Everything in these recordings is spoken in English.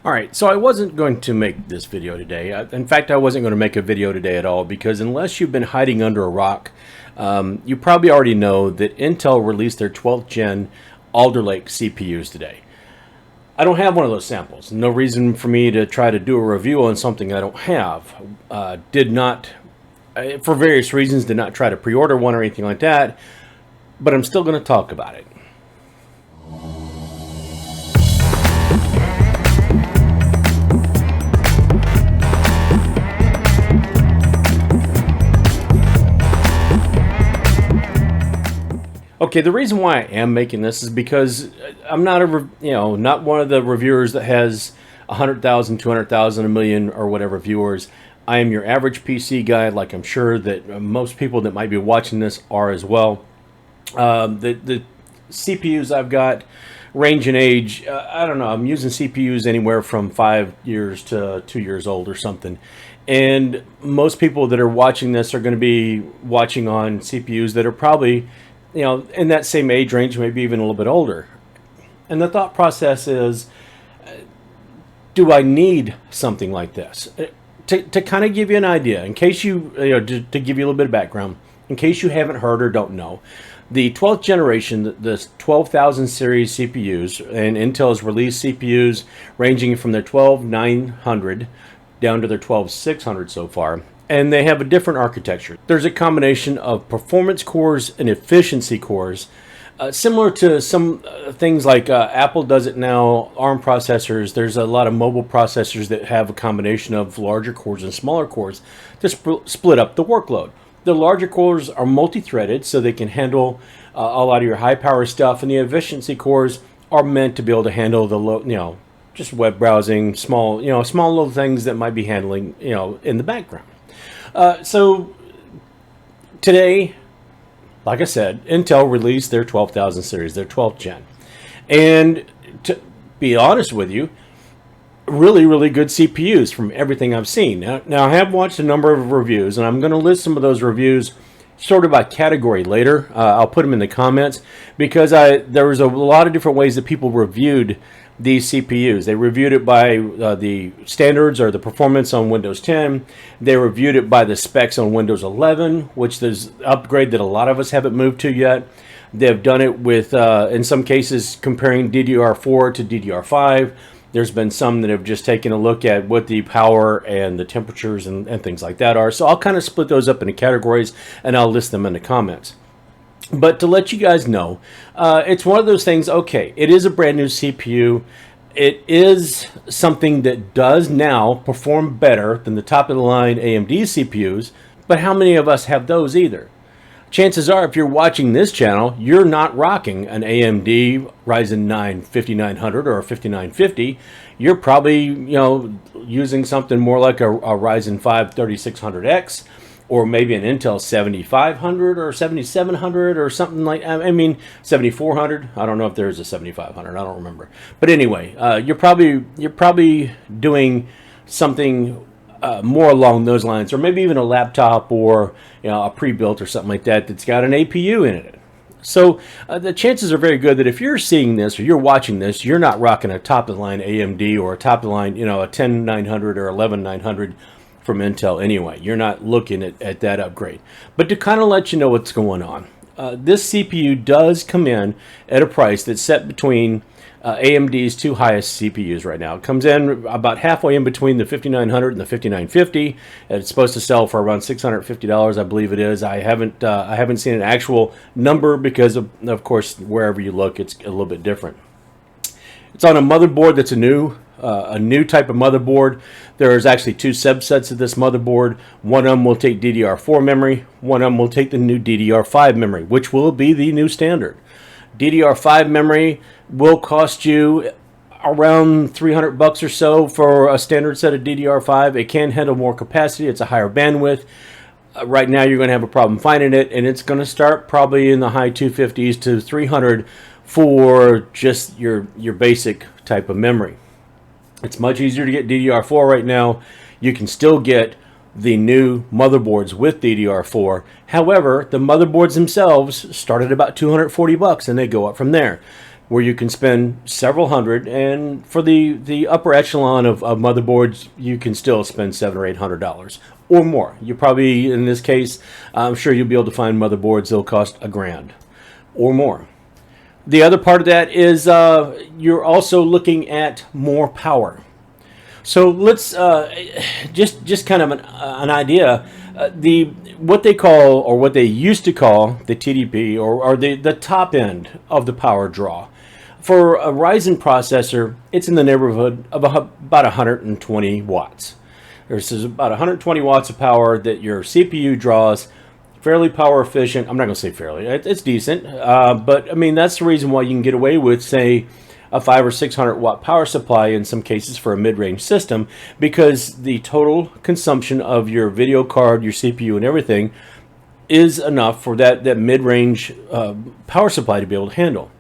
Alright, so I wasn't going to make this video today. In fact, I wasn't going to make a video today at all because unless you've been hiding under a rock, you probably already know that Intel released their 12th gen Alder Lake CPUs today. I don't have one of those samples. No reason for me to try to do a review on something I don't have. Did not, for various reasons, did not try to pre-order one or anything like that, but I'm still going to talk about it. Okay, the reason why I am making this is because I'm not not one of the reviewers that has 100,000, 200,000, a million, or whatever viewers. I am your average PC guy, like I'm sure that most people that might be watching this are as well. The CPUs I've got range in age. I don't know. I'm using CPUs anywhere from 5 years to 2 years old or something. And most people that are watching this are going to be watching on CPUs that are probably in that same age range, maybe even a little bit older. And the thought process is, do I need something like this? To kind of give you an idea, in case to give you a little bit of background, in case you haven't heard or don't know, the 12th generation, the 12,000 series CPUs, and Intel's released CPUs ranging from their 12,900 down to their 12,600 so far. And they have a different architecture. There's a combination of performance cores and efficiency cores, similar to some things like Apple does it now, ARM processors. There's a lot of mobile processors that have a combination of larger cores and smaller cores to split up the workload. The larger cores are multi-threaded, so they can handle a lot of your high-power stuff, and the efficiency cores are meant to be able to handle the low, just web browsing, small little things that might be handling, in the background. So today, like I said, Intel released their 12,000 series, their 12th gen. And to be honest with you, really, really good CPUs from everything I've seen. Now I have watched a number of reviews, and I'm going to list some of those reviews sort of by category later. I'll put them in the comments because there was a lot of different ways that people reviewed these CPUs. They reviewed it by the standards or the performance on Windows 10. They reviewed it by the specs on Windows 11, which is an upgrade that a lot of us haven't moved to yet. They've done it with, in some cases, comparing DDR4 to DDR5. There's been some that have just taken a look at what the power and the temperatures and things like that are. So I'll kind of split those up into categories, and I'll list them in the comments. But to let you guys know, it's one of those things, okay, it is a brand new CPU. It is something that does now perform better than the top-of-the-line AMD CPUs, but how many of us have those either? Chances are, if you're watching this channel, you're not rocking an AMD Ryzen 9 5900 or a 5950. You're probably, using something more like a Ryzen 5 3600X, or maybe an Intel 7500 or 7700 or something like, 7400. I don't know if there's a 7500. I don't remember. But anyway, you're probably doing something more along those lines, or maybe even a laptop or a pre-built or something like that that's got an APU in it. So the chances are very good that if you're seeing this or you're watching this, you're not rocking a top-of-the-line AMD or a top-of-the-line, a 10900 or 11900 from Intel anyway. You're not looking at that upgrade. But to kind of let you know what's going on, this CPU does come in at a price that's set between AMD's two highest CPUs right now. It comes in about halfway in between the 5900 and the 5950. It's supposed to sell for around $650, I believe it is. I haven't seen an actual number because of course, wherever you look, it's a little bit different. It's on a motherboard that's a new type of motherboard. There's actually two subsets of this motherboard. One of them will take DDR4 memory. One of them will take the new DDR5 memory, which will be the new standard. DDR5 memory will cost you around $300 or so for a standard set of DDR5. It can handle more capacity. It's a higher bandwidth. Right now, you're going to have a problem finding it, and it's going to start probably in the high 250s to 300 for just your basic type of memory. It's much easier to get DDR4 right now. You can still get the new motherboards with DDR4. However, the motherboards themselves start at about $240 and they go up from there. where you can spend several hundred, and for the upper echelon of motherboards, you can still spend $700 or $800 or more. You probably, in this case, I'm sure you'll be able to find motherboards that'll cost $1,000 or more. The other part of that is you're also looking at more power. So let's just kind of an idea. What they call, or what they used to call, the TDP, or the top end of the power draw. For a Ryzen processor, it's in the neighborhood of about 120 watts. There's about 120 watts of power that your CPU draws. Fairly power efficient. I'm not going to say fairly. It's decent. But, I mean, that's the reason why you can get away with, say, a 500 or 600 watt power supply in some cases for a mid-range system, because the total consumption of your video card, your CPU, and everything is enough for that mid-range power supply to be able to handle.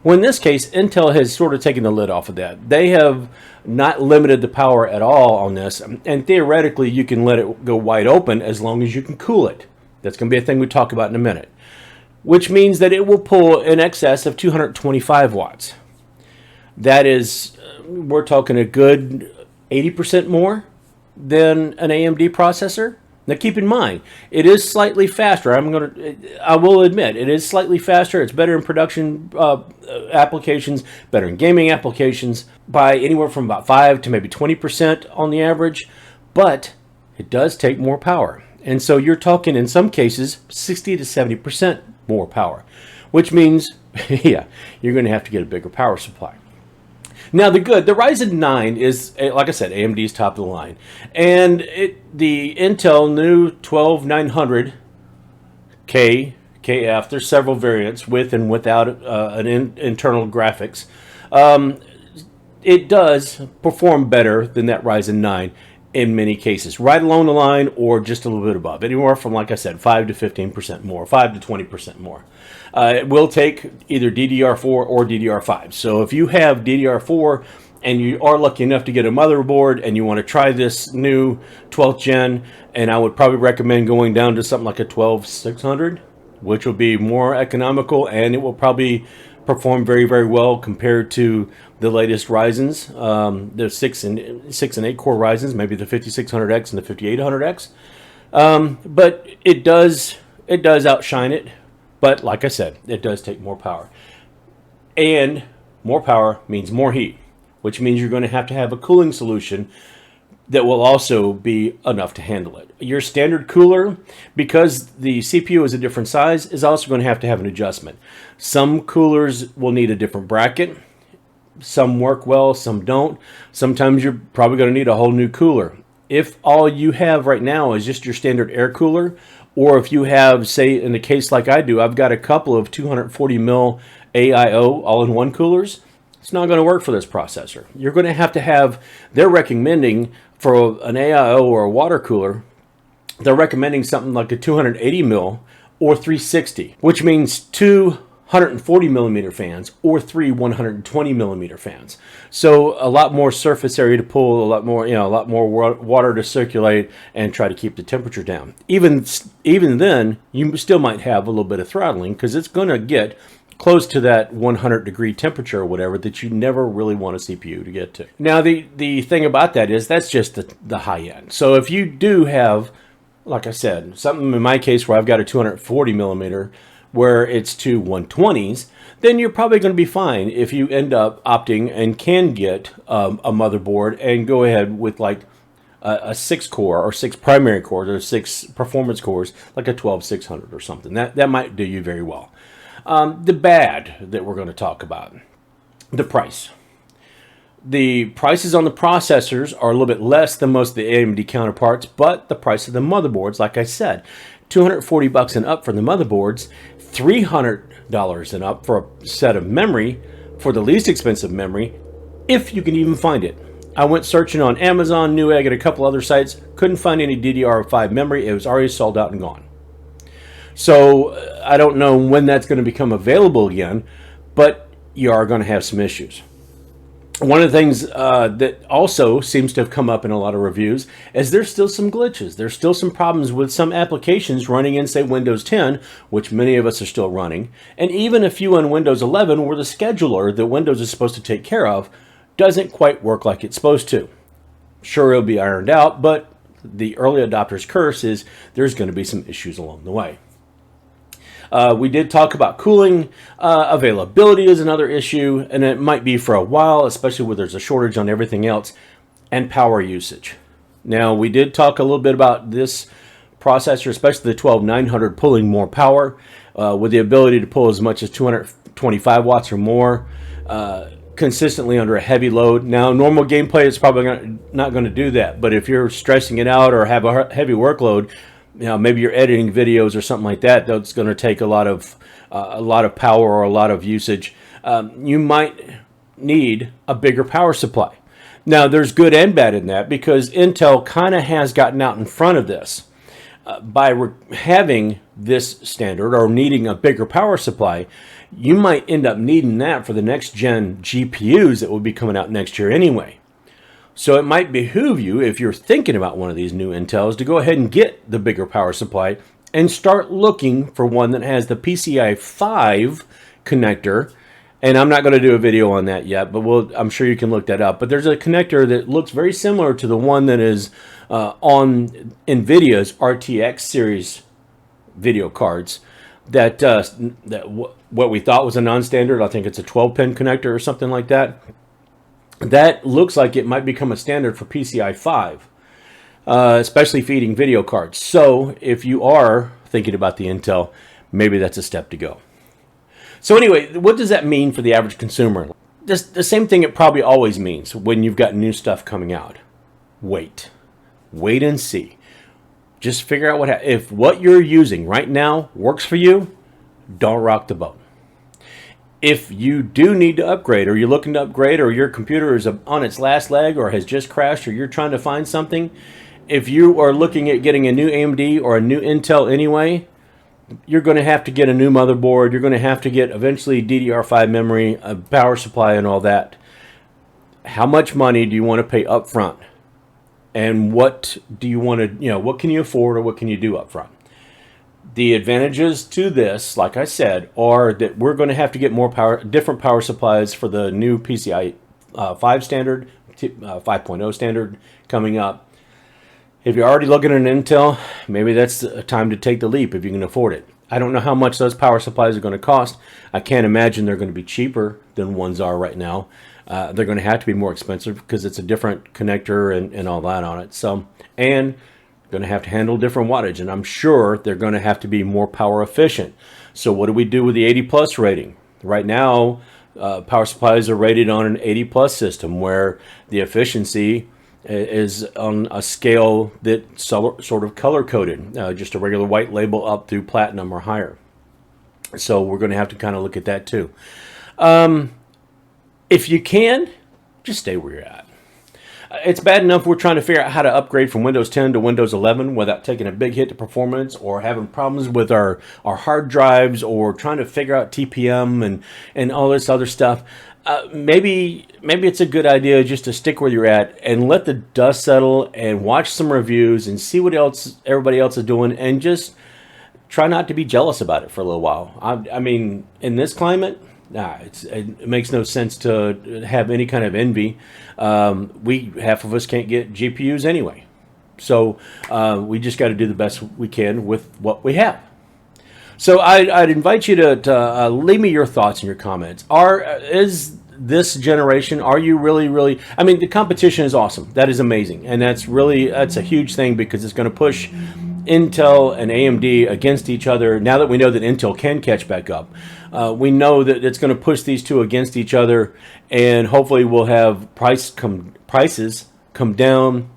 Well, in this case, Intel has sort of taken the lid off of that. They have not limited the power at all on this, and theoretically you can let it go wide open as long as you can cool it. That's going to be a thing we talk about in a minute, which means that it will pull in excess of 225 watts. That is, we're talking a good 80% more than an AMD processor. Now keep in mind, it is slightly faster. I will admit, it is slightly faster. It's better in production applications, better in gaming applications by anywhere from about 5 to maybe 20% on the average, but it does take more power. And so you're talking in some cases 60 to 70% more power, which means, yeah, you're going to have to get a bigger power supply. Now the Ryzen 9 is, like I said, AMD's top of the line, and the Intel new 12900K, KF. There's several variants with and without internal graphics. It does perform better than that Ryzen 9 in many cases, right along the line or just a little bit above, anywhere from, like I said, 5 to 15% more, 5 to 20% more. It will take either DDR4 or DDR5. So if you have DDR4 and you are lucky enough to get a motherboard and you want to try this new 12th gen, and I would probably recommend going down to something like a 12600, which will be more economical, and it will probably perform very, very well compared to the latest Ryzens, the 6 and 8 core Ryzens, maybe the 5600X and the 5800X. But it does outshine it. But like I said, it does take more power. And more power means more heat, which means you're going to have a cooling solution that will also be enough to handle it. Your standard cooler, because the CPU is a different size, is also going to have an adjustment. Some coolers will need a different bracket. Some work well, some don't. Sometimes you're probably going to need a whole new cooler. If all you have right now is just your standard air cooler, or if you have, say, in a case like I do, I've got a couple of 240 mil AIO all-in-one coolers, it's not going to work for this processor. You're going to have, they're recommending for an AIO or a water cooler, they're recommending something like a 280 mil or 360, which means 240 millimeter fans or 120 millimeter fans. So a lot more surface area to pull, a lot more water to circulate, and try to keep the temperature down. Even then, you still might have a little bit of throttling, because it's going to get close to that 100-degree temperature or whatever that you never really want a CPU to get to. Now, the thing about that is that's just the high end. So if you do have, like I said, something in my case where I've got a 240 millimeter where it's two 120s, then you're probably going to be fine if you end up opting and can get a motherboard and go ahead with like a 6 core or 6 primary cores or 6 performance cores, like a 12600 or something. That might do you very well. The bad that we're going to talk about, the price. The prices on the processors are a little bit less than most of the AMD counterparts, but the price of the motherboards, like I said, $240 and up for the motherboards, $300 and up for a set of memory, for the least expensive memory, if you can even find it. I went searching on Amazon, Newegg, and a couple other sites, couldn't find any DDR5 memory. It was already sold out and gone. So I don't know when that's going to become available again, but you are going to have some issues. One of the things that also seems to have come up in a lot of reviews is there's still some glitches. There's still some problems with some applications running in, say, Windows 10, which many of us are still running, and even a few on Windows 11 where the scheduler that Windows is supposed to take care of doesn't quite work like it's supposed to. Sure, it'll be ironed out, but the early adopter's curse is there's going to be some issues along the way. We did talk about cooling. Availability is another issue, and it might be for a while, especially where there's a shortage on everything else, and power usage. Now, we did talk a little bit about this processor, especially the 12900, pulling more power with the ability to pull as much as 225 watts or more consistently under a heavy load. Now, normal gameplay is probably not going to do that, but if you're stressing it out or have a heavy workload, you know, maybe you're editing videos or something like that, that's going to take a lot of power or a lot of usage. You might need a bigger power supply. Now, there's good and bad in that, because Intel kind of has gotten out in front of this. By having this standard or needing a bigger power supply, you might end up needing that for the next gen GPUs that will be coming out next year anyway. So it might behoove you, if you're thinking about one of these new Intels, to go ahead and get the bigger power supply and start looking for one that has the PCI 5 connector. And I'm not going to do a video on that yet, but I'm sure you can look that up. But there's a connector that looks very similar to the one that is on NVIDIA's RTX series video cards. What we thought was a non-standard, I think it's a 12-pin connector or something like that. That looks like it might become a standard for PCI 5, especially feeding video cards. So if you are thinking about the Intel, maybe that's a step to go. So anyway, what does that mean for the average consumer? Just the same thing it probably always means when you've got new stuff coming out. Wait and see. Just figure out if what you're using right now works for you, don't rock the boat. If you do need to upgrade, or you're looking to upgrade, or your computer is on its last leg or has just crashed, or you're trying to find something, if you are looking at getting a new AMD or a new Intel anyway, you're going to have to get a new motherboard. You're going to have to get eventually DDR5 memory, a power supply, and all that. How much money do you want to pay up front? And what do you want to, what can you afford, or what can you do up front? The advantages to this, like I said, are that we're going to have to get different power supplies for the new PCI 5 standard, 5.0 standard coming up. If you're already looking at an Intel, maybe that's a time to take the leap if you can afford it. I don't know how much those power supplies are going to cost. I can't imagine they're going to be cheaper than ones are right now. They're going to have to be more expensive because it's a different connector and all that on it. So, and going to have to handle different wattage, and I'm sure they're going to have to be more power efficient. So what do we do with the 80 plus rating? Right now, power supplies are rated on an 80 plus system where the efficiency is on a scale that sort of color coded, just a regular white label up through platinum or higher. So we're going to have to kind of look at that too. If you can, just stay where you're at. It's bad enough we're trying to figure out how to upgrade from Windows 10 to Windows 11 without taking a big hit to performance, or having problems with our hard drives, or trying to figure out TPM and all this other stuff. Maybe it's a good idea just to stick where you're at and let the dust settle and watch some reviews and see what else everybody else is doing, and just try not to be jealous about it for a little while. I mean, in this climate, it makes no sense to have any kind of envy. Half of us can't get GPUs anyway. So we just got to do the best we can with what we have. So I'd invite you to leave me your thoughts and your comments. Is this generation, are you really, I mean, the competition is awesome. That is amazing. And that's a huge thing, because it's going to push Intel and AMD against each other. Now that we know that Intel can catch back up, we know that it's going to push these two against each other, and hopefully we'll have prices come down,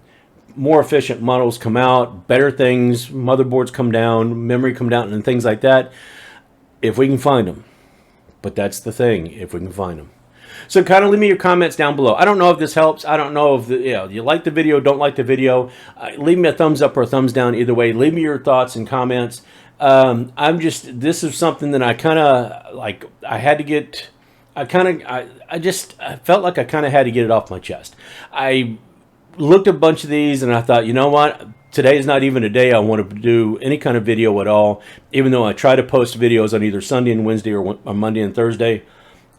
more efficient models come out, better things, motherboards come down, memory come down, and things like that, if we can find them. But that's the thing, if we can find them. So kind of leave me your comments down below. I don't know if this helps. I don't know if you like the video, don't like the video. Leave me a thumbs up or a thumbs down. Either way, leave me your thoughts and comments. This is something that I kind of like. I had to get I felt like I kind of had to get it off my chest. I looked at a bunch of these and I thought, you know what? Today is not even a day I want to do any kind of video at all. Even though I try to post videos on either Sunday and Wednesday or Monday and Thursday,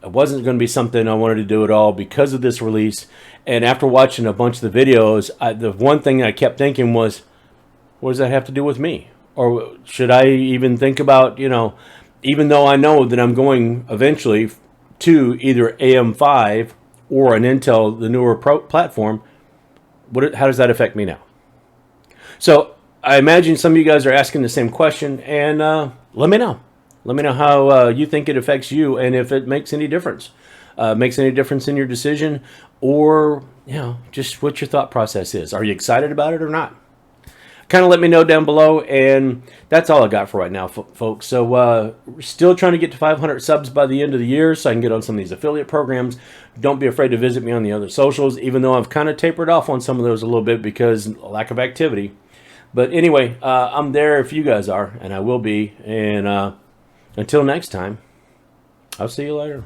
it wasn't going to be something I wanted to do at all because of this release. And after watching a bunch of the videos, the one thing I kept thinking was, what does that have to do with me? Or should I even think about, even though I know that I'm going eventually to either AM5 or an Intel, the newer platform, how does that affect me now? So I imagine some of you guys are asking the same question, and let me know. Let me know how you think it affects you, and if it makes any difference. Makes any difference in your decision, or just what your thought process is. Are you excited about it or not? Kind of let me know down below, and that's all I got for right now, folks. So we're still trying to get to 500 subs by the end of the year so I can get on some of these affiliate programs. Don't be afraid to visit me on the other socials, even though I've kind of tapered off on some of those a little bit because lack of activity. But anyway, I'm there if you guys are, and I will be. And until next time, I'll see you later.